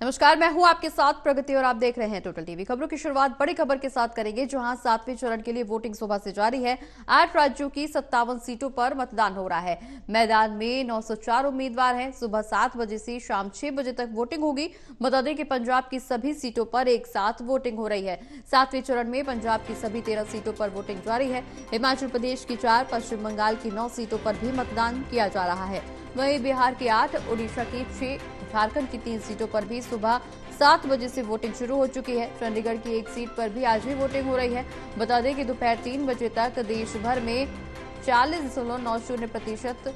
नमस्कार, मैं हूं आपके साथ प्रगति और आप देख रहे हैं टोटल टीवी। खबरों की शुरुआत बड़ी खबर के साथ करेंगे, जहां 7वें चरण के लिए वोटिंग सुबह से जारी है। 8 राज्यों की 57 सीटों पर मतदान हो रहा है। मैदान में 904 उम्मीदवार हैं। सुबह 7 बजे से शाम 6 बजे तक वोटिंग होगी। बता दें कि पंजाब की सभी सीटों पर एक साथ वोटिंग हो रही है। 7वें चरण में पंजाब की सभी 13 सीटों पर वोटिंग जारी है। हिमाचल प्रदेश की 4, पश्चिम बंगाल की 9 सीटों पर भी मतदान किया जा रहा है। वहीं बिहार की 8, उड़ीसा की 6, झारखंड की 3 सीटों पर भी सुबह 7 बजे से वोटिंग शुरू हो चुकी है। चंडीगढ़ की 1 सीट पर भी आज भी वोटिंग हो रही है। बता दें कि दोपहर 3 बजे तक देश भर में 40.90%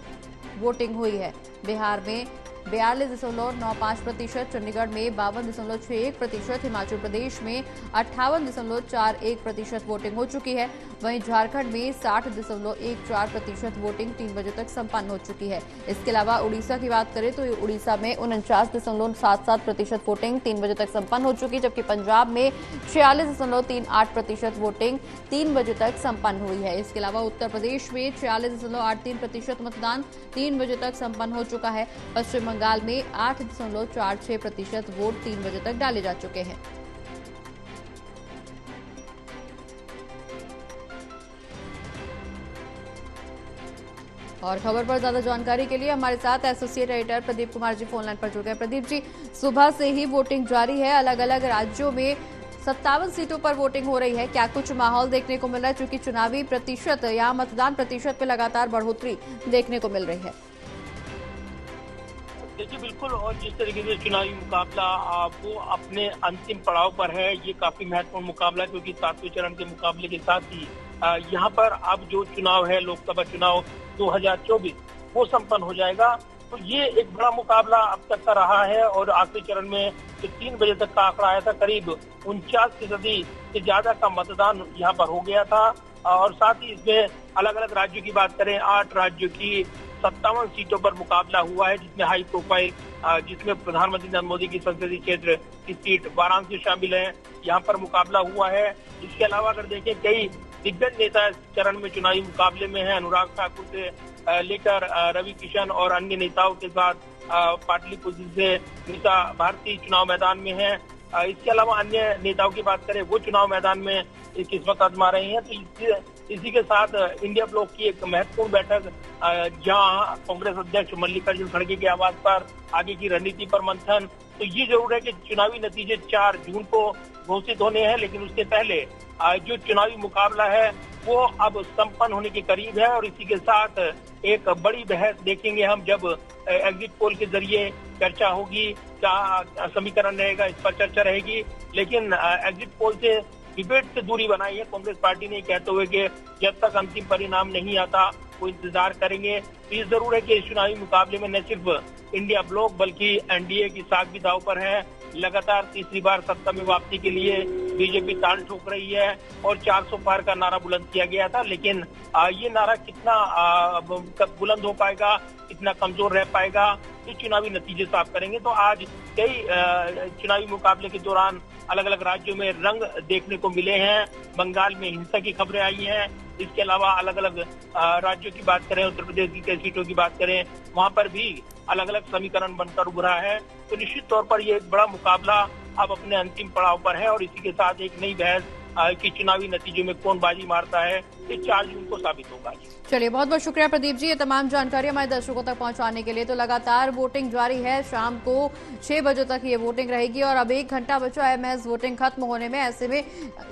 वोटिंग हुई है। बिहार में 42.95%, चंडीगढ़ में 52.61%, हिमाचल प्रदेश में 58.41% वोटिंग हो चुकी है। वहीं झारखंड में 60.14% वोटिंग 3 बजे तक संपन्न हो चुकी है। इसके अलावा उड़ीसा की बात करें तो उड़ीसा में 49.77% वोटिंग 3 बजे तक संपन्न हो चुकी है, जबकि पंजाब में 46.38% वोटिंग 3 बजे तक संपन्न हुई है। इसके अलावा उत्तर प्रदेश में 46.83% मतदान 3 बजे तक संपन्न हो चुका है। पश्चिम बंगाल में 8.46% वोट 3 बजे तक डाले जा चुके हैं। और खबर पर ज्यादा जानकारी के लिए हमारे साथ associate editor Pradeep Kumar ji phone line पर जुड़ गए। प्रदीप जी, सुबह से ही वोटिंग जारी है। अलग अलग राज्यों में 57 सीटों पर वोटिंग हो रही है। क्या कुछ माहौल देखने को मिल रहा है, चूंकि चुनावी प्रतिशत या मतदान प्रतिशत पे लगातार बढ़ोतरी देखने को मिल रही है? देखिए, बिल्कुल। और जिस तरीके से चुनावी मुकाबला वो अपने अंतिम पड़ाव पर है, ये काफी महत्वपूर्ण मुकाबला है, क्योंकि 7वें चरण के मुकाबले के साथ ही यहाँ पर अब जो चुनाव है, लोकसभा चुनाव 2024, वो संपन्न हो जाएगा। तो ये एक बड़ा मुकाबला अब तक का रहा है। और आखिरी चरण में जो 3 बजे तक का आंकड़ा आया था, करीब 49% से ज्यादा का मतदान यहाँ पर हो गया था। और साथ ही इसमें अलग अलग राज्यों की बात करें, 8 राज्यों की 57 सीटों पर मुकाबला हुआ है, जिसमें हाई प्रोफाइल, जिसमें प्रधानमंत्री नरेंद्र मोदी की संसदीय क्षेत्र की सीट वाराणसी शामिल है, यहाँ पर मुकाबला हुआ है। इसके अलावा अगर देखें, कई दिग्गज नेता इस चरण में चुनावी मुकाबले में हैं। अनुराग ठाकुर से लेकर रवि किशन और अन्य नेताओं के साथ पाटलिपुत्र से मीसा भारती चुनाव मैदान में है। इसके अलावा अन्य नेताओं की बात करें, वो चुनाव मैदान में किस्मत आजमा रहे हैं। तो इसी के साथ इंडिया ब्लॉक की एक महत्वपूर्ण बैठक, जहां कांग्रेस अध्यक्ष मल्लिकार्जुन खड़गे के आवास पर आगे की रणनीति पर मंथन। तो ये जरूर है कि चुनावी नतीजे 4 जून को घोषित होने हैं, लेकिन उसके पहले जो चुनावी मुकाबला है वो अब संपन्न होने के करीब है। और इसी के साथ एक बड़ी बहस देखेंगे हम, जब एग्जिट पोल के जरिए चर्चा होगी, क्या समीकरण रहेगा, इस पर चर्चा रहेगी। लेकिन एग्जिट पोल से डिबेट से दूरी बनाई है कांग्रेस पार्टी ने, कहते हुए कि जब तक अंतिम परिणाम नहीं आता वो इंतजार करेंगे। तो ये जरूर है कि इस चुनावी मुकाबले में न सिर्फ इंडिया ब्लॉक बल्कि एनडीए की साख भी दांव पर है। लगातार तीसरी बार सत्ता में वापसी के लिए बीजेपी ताल ठोक रही है और 400 पार का नारा बुलंद किया गया था, लेकिन ये नारा कितना बुलंद हो पाएगा, कितना कमजोर रह पाएगा, ये चुनावी नतीजे साफ करेंगे। तो आज कई चुनावी मुकाबले के दौरान अलग अलग राज्यों में रंग देखने को मिले हैं। बंगाल में हिंसा की खबरें आई हैं। इसके अलावा अलग अलग राज्यों की बात करें, उत्तर प्रदेश की कई सीटों की बात करें, वहां पर भी अलग अलग समीकरण बनकर उभरा है। तो निश्चित तौर पर यह एक बड़ा मुकाबला अब अपने अंतिम पड़ाव पर है। और इसी के साथ एक नई बहस कि चुनावी नतीजों में कौन बाजी मारता है, ये 4 जून को साबित होगा। चलिए, बहुत बहुत शुक्रिया प्रदीप जी, ये तमाम जानकारी हमारे दर्शकों तक पहुंचाने के लिए। तो लगातार वोटिंग जारी है। शाम को 6 बजे तक ये वोटिंग रहेगी और अब 1 घंटा बचा है महज वोटिंग खत्म होने में। ऐसे में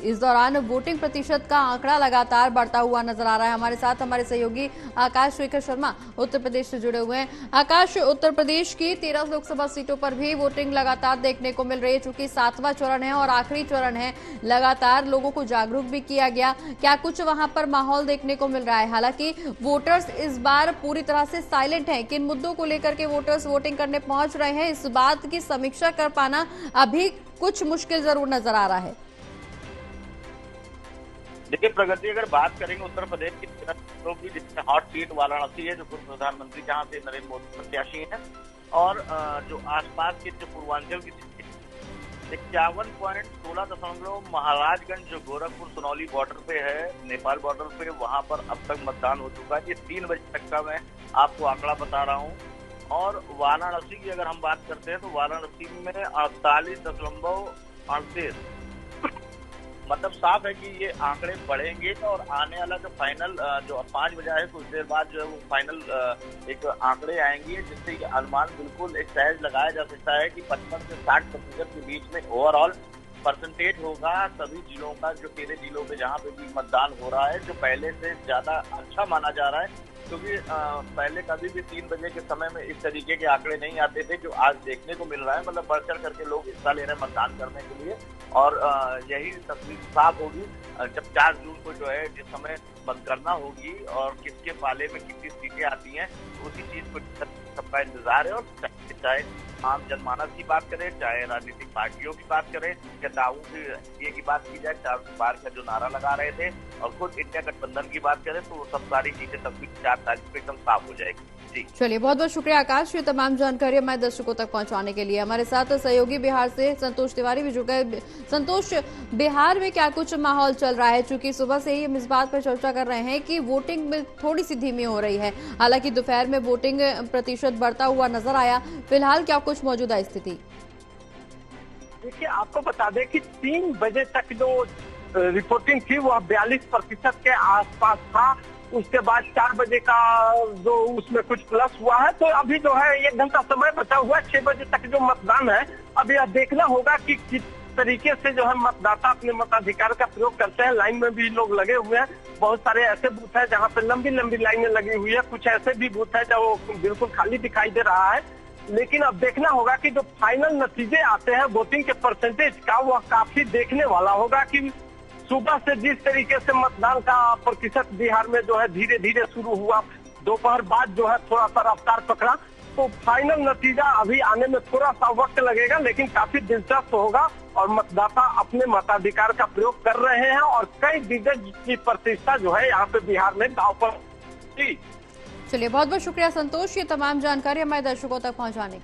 इस दौरान वोटिंग प्रतिशत का आंकड़ा लगातार बढ़ता हुआ नजर आ रहा है। हमारे साथ हमारे सहयोगी आकाश शेखर शर्मा उत्तर प्रदेश से जुड़े हुए हैं। आकाश, उत्तर प्रदेश की 13 लोकसभा सीटों पर भी वोटिंग लगातार देखने को मिल रही है। चूंकि 7वां चरण है और आखिरी चरण है, लगातार लोगों को जागरूक भी किया गया। क्या कुछ वहां पर माहौल देखने को मिल रहा है? हालांकि वोटर्स इस बार पूरी तरह से साइलेंट हैं। किन मुद्दों को लेकर के वोटर्स वोटिंग करने पहुंच रहे हैं, इस बात की समीक्षा कर पाना अभी कुछ मुश्किल जरूर नजर आ रहा है। देखिए प्रगति, अगर बात करेंगे उत्तर प्रदेश की तो भी, जिसमें हॉट सीट वाराणसी है, जो पूर्व प्रधानमंत्री जहां से नरेंद्र मोदी प्रत्याशी हैं, और जो आसपास के जो पूर्वांचल की 51.16 महाराजगंज, जो गोरखपुर सोनौली बॉर्डर पे है, नेपाल बॉर्डर पे, वहां पर अब तक मतदान हो चुका है। ये 3 बजे तक का मैं आपको आंकड़ा बता रहा हूँ। और वाराणसी की अगर हम बात करते हैं तो वाराणसी में 48.38, मतलब साफ है कि ये आंकड़े बढ़ेंगे और आने वाला जो फाइनल जो 5 बजा है कुछ देर बाद जो है वो फाइनल एक आंकड़े आएंगे, जिससे ये अनुमान बिल्कुल एक सहज लगाया जा सकता है कि 55 से 60% के बीच में ओवरऑल परसेंटेज होगा सभी जिलों का, जो 13 जिलों पे जहाँ पे भी मतदान हो रहा है, जो पहले से ज्यादा अच्छा माना जा रहा है। क्योंकि पहले कभी भी 3 बजे के समय में इस तरीके के आंकड़े नहीं आते थे जो आज देखने को मिल रहा है। मतलब बढ़ चढ़ करके लोग हिस्सा ले रहे हैं मतदान करने के लिए, और यही तस्वीर साफ होगी जब 4 जून को जो है जिस समय मतगणना होगी और किसके पाले में कितनी सीटें आती हैं, उसी चीज को सबका इंतजार है। और चाहे आम जनमानस की बात करें, चाहे राजनीतिक पार्टियों की बात करें, या दावों की बात की जाए, 4 बार का जो नारा लगा रहे थे, और खुद इंडिया गठबंधन की बात करें, तो वो सब सारी चीजें तस्वीर 4 तारीख को एकदम साफ हो जाएगी। चलिए, बहुत बहुत शुक्रिया आकाश, ये तमाम जानकारी हमारे दर्शकों तक पहुंचाने के लिए। हमारे साथ सहयोगी बिहार से संतोष तिवारी भी जुड़ गए। संतोष, बिहार में क्या कुछ माहौल चल रहा है? चूंकि सुबह से ही हम इस बात पर चर्चा कर रहे हैं कि वोटिंग में थोड़ी सी धीमी हो रही है, हालांकि दोपहर में वोटिंग प्रतिशत बढ़ता हुआ नजर आया। फिलहाल क्या कुछ मौजूदा स्थिति? देखिए, आपको बता दें कि 3 बजे तक जो रिपोर्टिंग थी वह 42% के आसपास था। उसके बाद 4 बजे का जो उसमें कुछ प्लस हुआ है, तो अभी जो है 1 घंटा समय बचा हुआ है। 6 बजे तक जो मतदान है, अभी यह देखना होगा कि किस तरीके से जो है मतदाता अपने मताधिकार का प्रयोग करते हैं। लाइन में भी लोग लगे हुए हैं। बहुत सारे ऐसे बूथ है जहाँ पे लंबी लंबी लाइनें लगी हुई है, कुछ ऐसे भी बूथ है जो बिल्कुल खाली दिखाई दे रहा है। लेकिन अब देखना होगा कि जो फाइनल नतीजे आते हैं वोटिंग के परसेंटेज का, वह काफी देखने वाला होगा कि सुबह से जिस तरीके से मतदान का प्रतिशत बिहार में जो है धीरे धीरे शुरू हुआ, दोपहर बाद जो है थोड़ा सा रफ्तार पकड़ा, तो फाइनल नतीजा अभी आने में थोड़ा सा वक्त लगेगा, लेकिन काफी दिलचस्प होगा। और मतदाता अपने मताधिकार का प्रयोग कर रहे हैं और कई दिग्गज की प्रतिष्ठा जो है यहाँ पे बिहार में दांव पर। चलिए, बहुत बहुत शुक्रिया संतोष, ये तमाम जानकारी हमारे दर्शकों तक पहुँचाने के लिए।